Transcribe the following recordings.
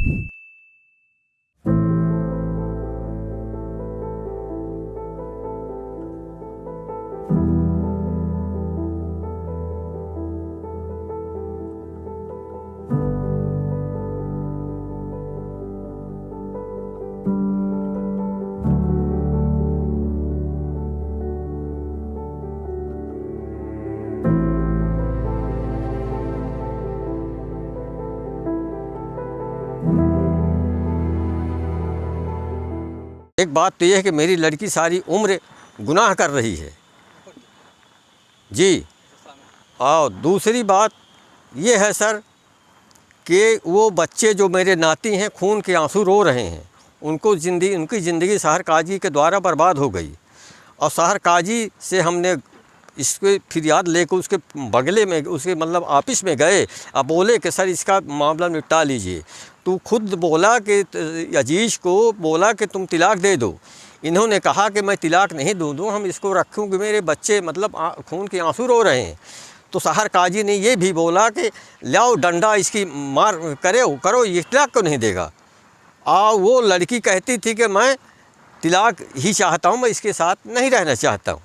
एक बात तो यह है कि मेरी लड़की सारी उम्र गुनाह कर रही है जी। और दूसरी बात ये है सर कि वो बच्चे जो मेरे नाती हैं खून के आंसू रो रहे हैं, उनकी ज़िंदगी सहर काजी के द्वारा बर्बाद हो गई। और सहर काजी से हमने इसके फिरियाद लेकर उसके बगले में, उसके मतलब ऑफिस में गए। अब बोले कि सर इसका मामला निपटा लीजिए। तो खुद बोला कि अजीज़ को बोला कि तुम तिलाक दे दो। इन्होंने कहा कि मैं तिलाक नहीं दूँ, हम इसको रखूँगी, मेरे बच्चे मतलब खून के आंसू रो रहे हैं। तो सहर काजी ने ये भी बोला कि लाओ डंडा इसकी मार करो, ये तिलाक क्यों नहीं देगा। वो लड़की कहती थी कि मैं तिलाक ही चाहता हूँ, मैं इसके साथ नहीं रहना चाहता हूँ।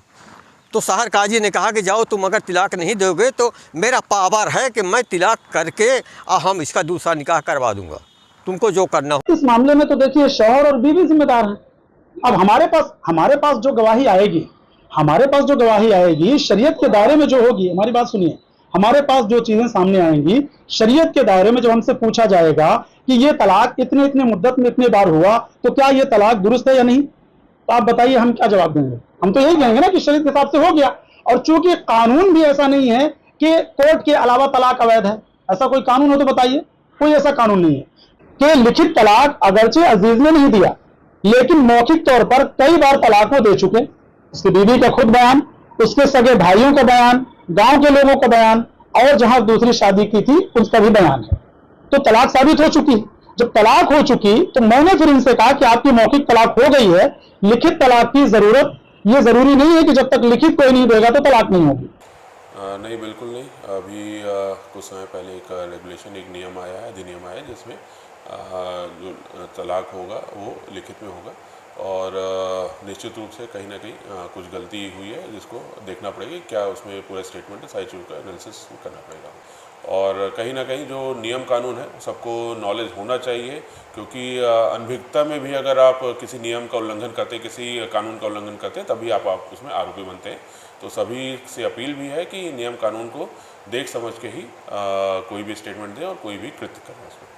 तो सहर काजी ने कहा कि जाओ तुम अगर तिलाक नहीं दोगे तो मेरा पावर है कि मैं तिलाक करके हम इसका दूसरा निकाह करवा दूंगा, तुमको जो करना हो। इस मामले में तो देखिए शौहर और बीवी जिम्मेदार हैं। अब हमारे पास जो गवाही आएगी शरीयत के दायरे में जो होगी, हमारी बात सुनिए, हमारे पास जो चीजें सामने आएंगी शरीयत के दायरे में, जब हमसे पूछा जाएगा कि ये तलाक इतने मुद्दत में इतने बार हुआ तो क्या ये तलाक दुरुस्त है या नहीं, तो आप बताइए हम क्या जवाब देंगे। हम तो यही कहेंगे ना कि शरीयत के हिसाब से हो गया। और चूंकि कानून भी ऐसा नहीं है कि कोर्ट के अलावा तलाक अवैध है, ऐसा कोई कानून हो तो बताइए। कोई ऐसा कानून नहीं है कि लिखित तलाक अगरचे अजीज ने नहीं दिया, लेकिन मौखिक तौर पर कई बार तलाक वो दे चुके। उसकी बीवी का खुद बयान, उसके सगे भाइयों का बयान, गांव के लोगों का बयान, और जहां दूसरी शादी की थी उसका भी बयान है। तो तलाक साबित हो चुकी। जब तलाक हो चुकी तो मैंने फिर इनसे कहा कि आपकी मौखिक तलाक हो गई है, लिखित तलाक की जरूरत, ये जरूरी नहीं है कि जब तक लिखित कोई नहीं देगा तो तलाक नहीं होगी। नहीं, बिल्कुल नहीं। अभी कुछ समय पहले एक रेगुलेशन, एक नियम आया है, अधिनियम आया है, जिसमें जो तलाक होगा वो लिखित में होगा। और निश्चित रूप से कहीं ना कहीं कुछ गलती हुई है जिसको देखना पड़ेगा, क्या उसमें पूरा स्टेटमेंट है, सारी चीज़ का एनालिसिस करना पड़ेगा। और कहीं ना कहीं जो नियम कानून है सबको नॉलेज होना चाहिए, क्योंकि अनभिज्ञता में भी अगर आप किसी नियम का उल्लंघन करते, किसी कानून का उल्लंघन करते हैं, तभी आप उसमें आरोपी बनते हैं। तो सभी से अपील भी है कि नियम कानून को देख समझ के ही कोई भी स्टेटमेंट दें और कोई भी कृत्य करें उसमें।